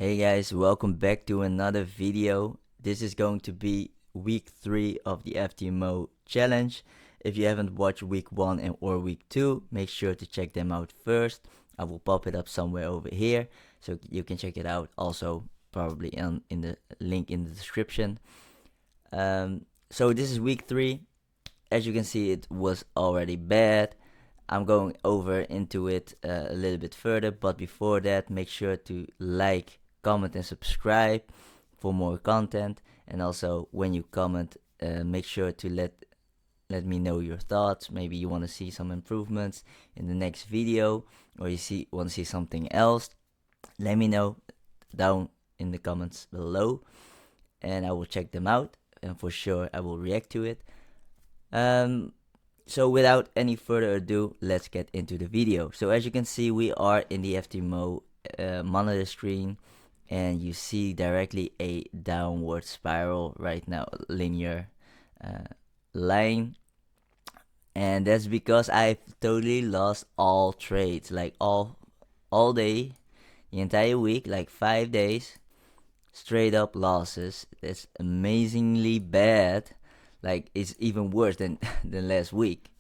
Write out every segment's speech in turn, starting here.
Hey guys, welcome back to another video. This is going to be week 3 of the Ftmo challenge. If you haven't watched week 1 or week 2, make sure to check them out first. I will pop it up somewhere over here so you can check it out. Also, probably in the link in the description. So this is week 3. As you can see, it was already bad. I'm going over into it a little bit further, but before that, make sure to like, comment and subscribe for more content. And also, when you comment, make sure to let me know your thoughts. Maybe you want to see some improvements in the next video, or you want to see something else. Let me know down in the comments below, and I will check them out, and for sure I will react to it. So without any further ado, let's get into the video. So as you can see, we are in the Ftmo monitor screen, and you see directly a downward spiral right now, linear line. And that's because I've totally lost all trades, like all day, the entire week, like 5 days, straight up losses. That's amazingly bad. Like, it's even worse than than last week.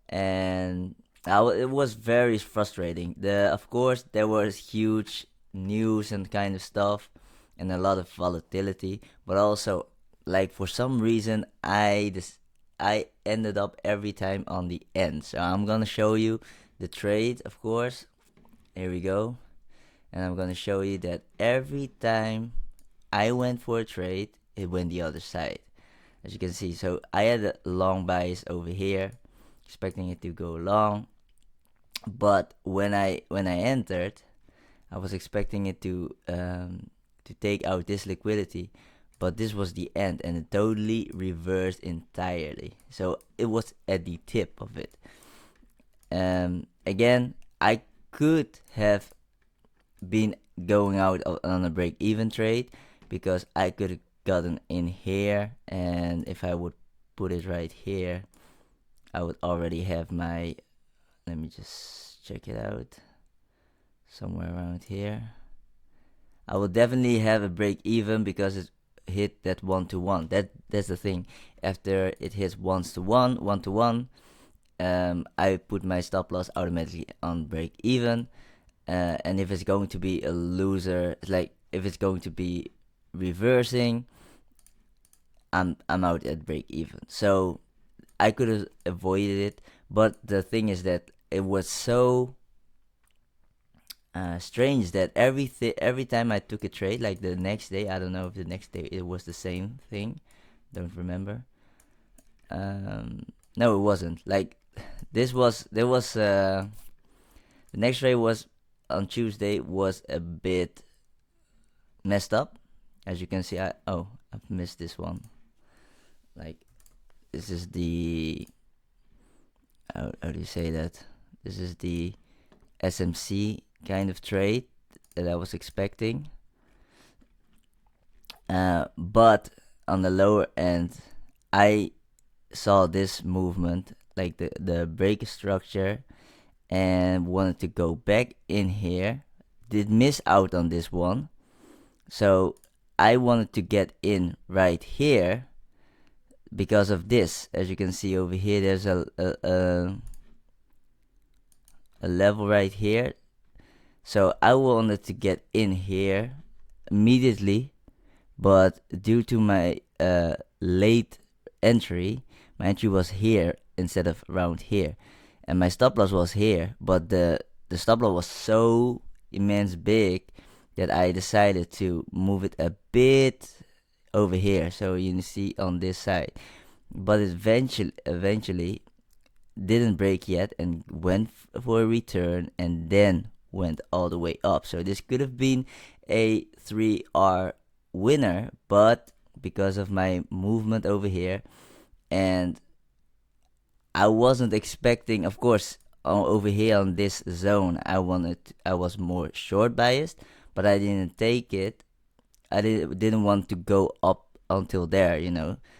And it was very frustrating. Of course, there was huge news and kind of stuff, and a lot of volatility. But also, like, for some reason, I ended up every time on the end. So I'm gonna show you the trade, of course. Here we go, and I'm gonna show you that every time I went for a trade, it went the other side, as you can see. So I had a long bias over here, expecting it to go long, but when I entered, I was expecting it to take out this liquidity, but this was the end, and it totally reversed entirely. So it was at the tip of it. Again, I could have been going out on a break-even trade, because I could have gotten in here, and if I would put it right here, I would already have my, let me just check it out, somewhere around here. I will definitely have a break even because it hit that 1-to-1. That's the thing. After it hits 1-to-1, I put my stop loss automatically on break even. And if it's going to be a loser, like if it's going to be reversing, I'm out at break even. So I could have avoided it, but the thing is that it was so strange that every time I took a trade, like the next day, I don't know if the next day it was the same thing, don't remember. No, it wasn't. Like the next trade was on Tuesday, was a bit messed up, as you can see. I've missed this one. Like, this is the, how do you say that? This is the SMC kind of trade that I was expecting. But on the lower end, I saw this movement, like the break structure, and wanted to go back in here. Did miss out on this one, so I wanted to get in right here because of this. As you can see over here, there's a level right here, so I wanted to get in here immediately, but due to my late entry, my entry was here instead of around here, and my stop loss was here, but the stop loss was so immense big that I decided to move it a bit over here, so you see on this side. But eventually didn't break yet and went for a return, and then went all the way up. So this could have been a 3R winner, but because of my movement over here, and I wasn't expecting, of course, over here on this zone, I was more short biased, but I didn't take it. I didn't want to go up until there,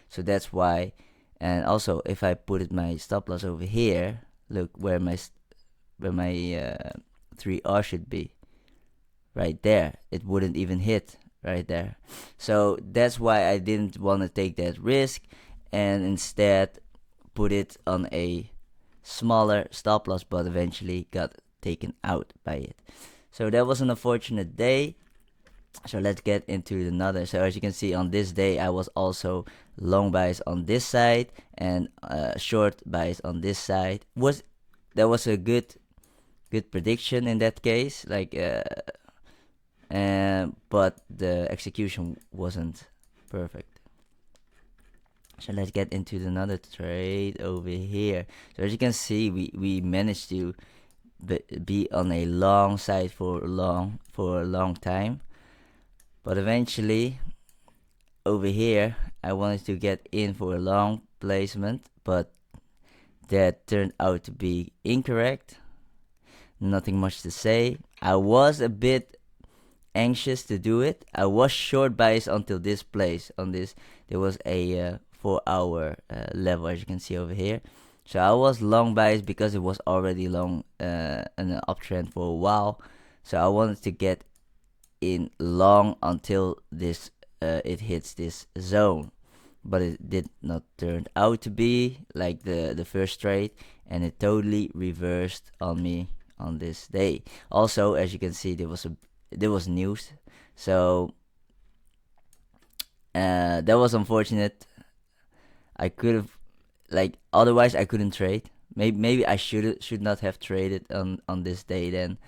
so that's why. And also, if I put my stop loss over here, look where my 3R should be. right there. It wouldn't even hit right there. So that's why I didn't want to take that risk, and instead put it on a smaller stop loss, but eventually got taken out by it. So that was an unfortunate day. So let's get into another. So as you can see, on this day I was also long bias on this side and short bias on this side. That was a good prediction in that case, like but the execution wasn't perfect. So let's get into another trade over here. So as you can see, we managed to be on a long side for a long time, but eventually over here I wanted to get in for a long placement, but that turned out to be incorrect. Nothing much to say. I was a bit anxious to do it. I was short bias until this place. On this, there was a 4-hour level, as you can see over here. So I was long bias because it was already long in an uptrend for a while. So I wanted to get in long until this it hits this zone, but it did not turn out to be like the first trade, and it totally reversed on me on this day. Also, as you can see, there was news, so that was unfortunate. I could have, like, otherwise I couldn't trade. Maybe I should not have traded on this day then,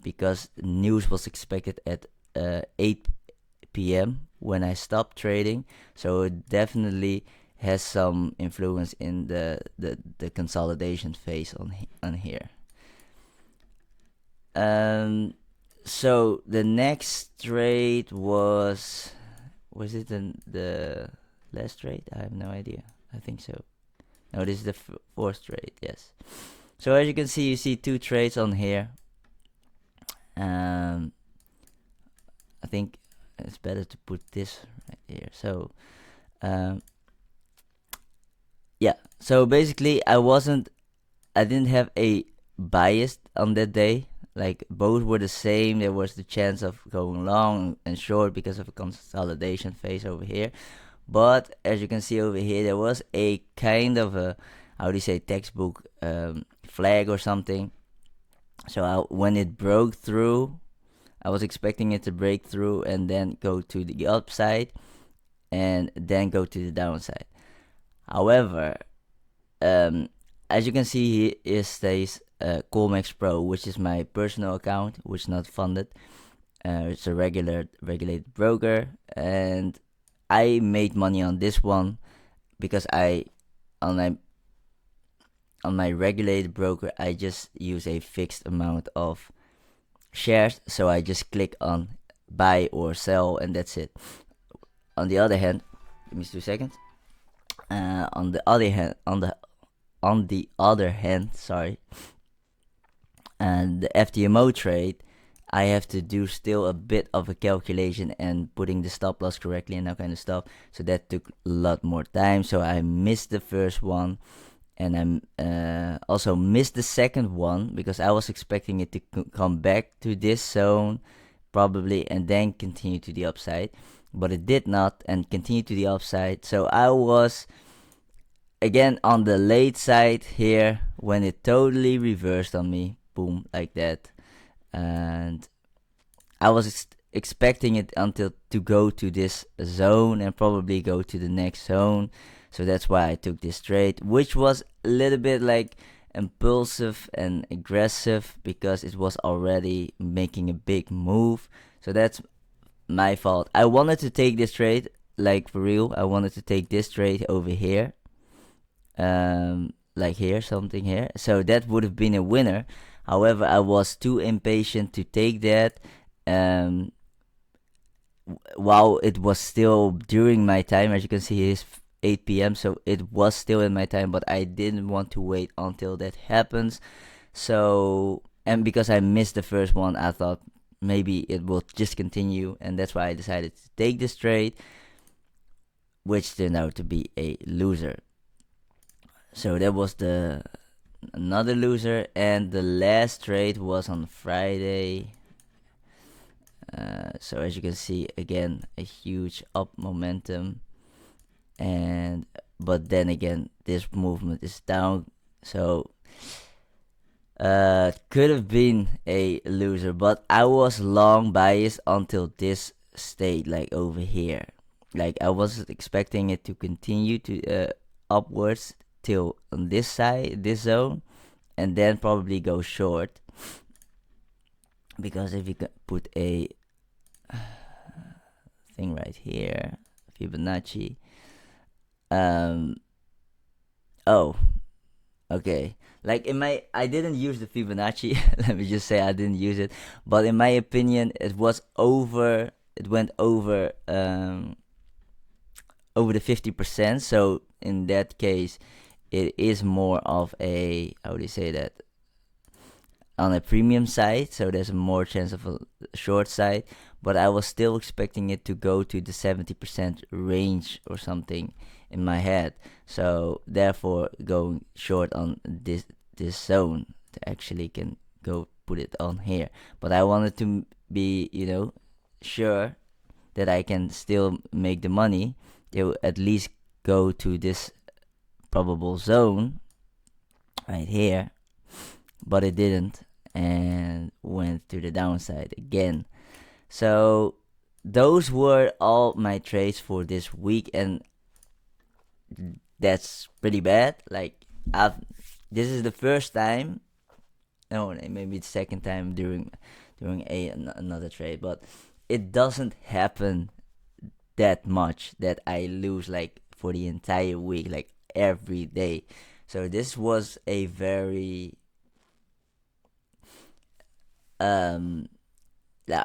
because news was expected at 8 p.m. when I stopped trading, so it definitely has some influence in the consolidation phase on here. So the next trade was it the last trade? I have no idea. I think so. No, this is the fourth trade. Yes. So as you can see, you see two trades on here. I think it's better to put this right here. So, yeah. So basically, I didn't have a bias on that day. Like, both were the same. There was the chance of going long and short because of a consolidation phase over here. But as you can see over here, there was a kind of a, how do you say, textbook flag or something. So when it broke through, I was expecting it to break through and then go to the upside and then go to the downside. However, as you can see, here stays Colmex Pro, which is my personal account, which is not funded. It's a regulated broker, and I made money on this one because on my regulated broker, I just use a fixed amount of shares, so I just click on buy or sell, and that's it. On the other hand, give me 2 seconds. On the other hand, sorry, and the Ftmo trade, I have to do still a bit of a calculation and putting the stop loss correctly and that kind of stuff. So that took a lot more time. So I missed the first one, and I also missed the second one because I was expecting it to come back to this zone probably and then continue to the upside, but it did not and continued to the upside. So I was again on the late side here when it totally reversed on me, boom, like that. And I was expecting it until to go to this zone and probably go to the next zone. So that's why I took this trade, which was a little bit like impulsive and aggressive because it was already making a big move. So that's my fault. I wanted to take this trade, like, for real. I wanted to take this trade over here, like here, something here. So that would have been a winner. However, I was too impatient to take that while it was still during my time. As you can see, it's 8 p.m. so it was still in my time, but I didn't want to wait until that happens. So, and because I missed the first one, I thought maybe it will just continue, and that's why I decided to take this trade, which turned out to be a loser. So that was another loser. And the last trade was on Friday. So as you can see, again, a huge up momentum, but then again, this movement is down. So could have been a loser, but I was long biased until this state, like over here. Like I wasn't expecting it to continue to upwards till on this side, this zone, and then probably go short. Because if you put a thing right here, Fibonacci. Oh, okay. Like I didn't use the Fibonacci. Let me just say I didn't use it. But in my opinion, it was over. It went over over the 50%. So in that case, it is more of a, how do you say that, on a premium side. So there's more chance of a short side. But I was still expecting it to go to the 70% range or something in my head. So therefore, going short on this zone to actually can go put it on here. But I wanted to be, sure that I can still make the money. It will at least go to this probable zone right here, but it didn't and went to the downside again. So those were all my trades for this week, and that's pretty bad. Like this is the first time, no, maybe the second time during another trade, but it doesn't happen that much that I lose like for the entire week, like every day. So this was a very I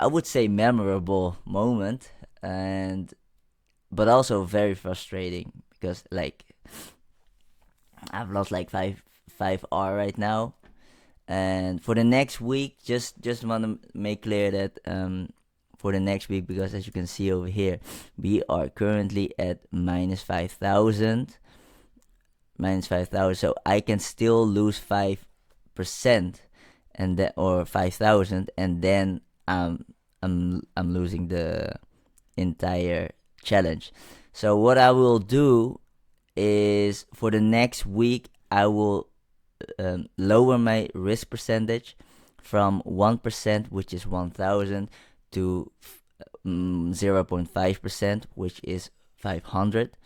would say memorable moment, but also very frustrating because like I've lost like 5R right now, and for the next week, just want to make clear that for the next week, because as you can see over here, we are currently at minus 5,000, so I can still lose 5%, and that, or 5,000, and then I'm losing the entire challenge. So what I will do is for the next week I will lower my risk percentage from 1%, which is 1,000, to 0.5%, which is 500,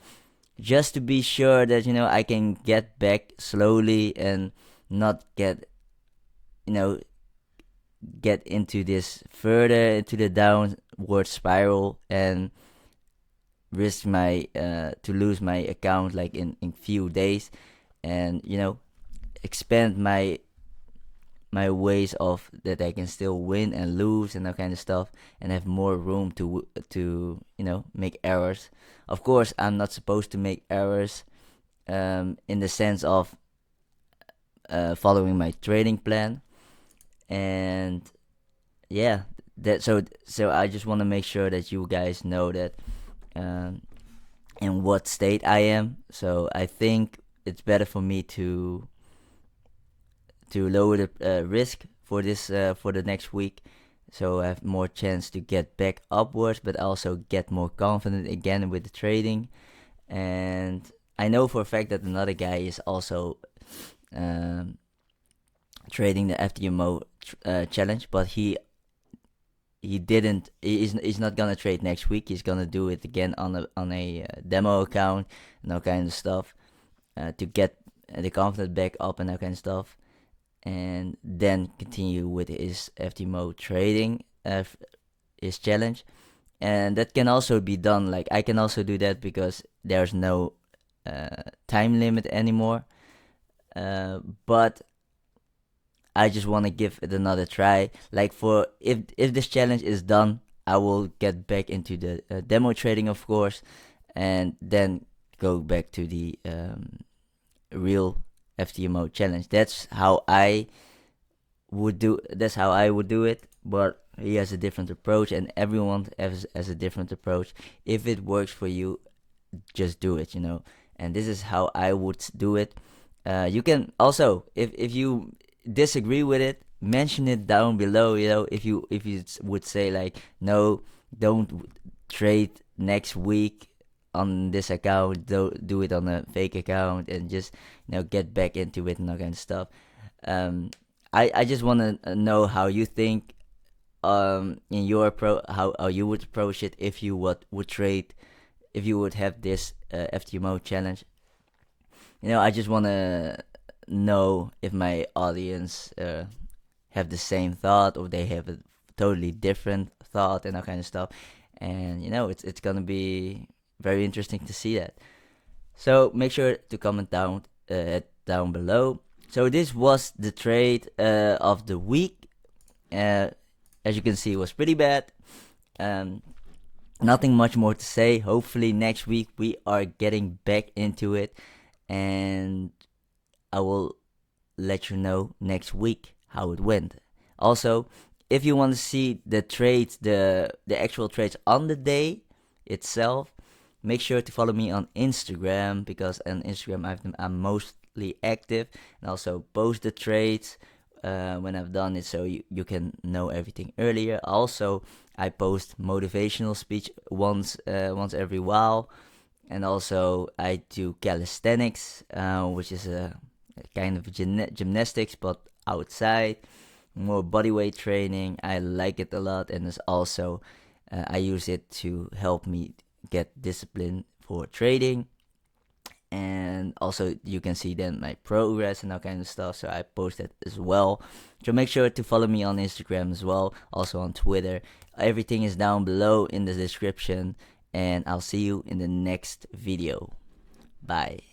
just to be sure that I can get back slowly and not get into this further into the downward spiral and risk my to lose my account like in few days, and expand my ways of that I can still win and lose and that kind of stuff, and have more room to make errors. Of course, I'm not supposed to make errors in the sense of following my trading plan. And yeah, so I just want to make sure that you guys know that in what state I am. So I think it's better for me to lower the risk for this for the next week, so I have more chance to get back upwards, but also get more confident again with the trading. And I know for a fact that another guy is also trading the Ftmo challenge, but he's not gonna trade next week. He's gonna do it again on a demo account and all kind of stuff to get the confidence back up and that kind of stuff, and then continue with his Ftmo trading, his challenge. And that can also be done. Like I can also do that because there's no time limit anymore. But I just want to give it another try. Like for if this challenge is done, I will get back into the demo trading, of course, and then go back to the real Ftmo challenge. That's how I would do it. But he has a different approach, and everyone has a different approach. If it works for you, just do it. And this is how I would do it. You can also, if you disagree with it, mention it down below. If you would say like, no, Don't trade next week on this account. Do it on a fake account, and just get back into it and all kind of stuff. I just want to know how you think, in your how you would approach it if you would trade, if you would have this FTMO challenge. I just want to know if my audience have the same thought, or they have a totally different thought and that kind of stuff. And it's gonna be very interesting to see that. So make sure to comment down below. So this was the trade of the week. As you can see, it was pretty bad. Nothing much more to say. Hopefully next week we are getting back into it, and I will let you know next week how it went. Also, if you want to see the trades, the actual trades on the day itself, make sure to follow me on Instagram, because on Instagram I'm mostly active, and also post the trades when I've done it, so you can know everything earlier. Also, I post motivational speech once every while, and also I do calisthenics, which is a kind of gymnastics but outside, more bodyweight training. I like it a lot, and it's also I use it to help me get discipline for trading. And also you can see then my progress and that kind of stuff, so I post that as well. So make sure to follow me on Instagram as well, also on Twitter. Everything is down below in the description, and I'll see you in the next video. Bye.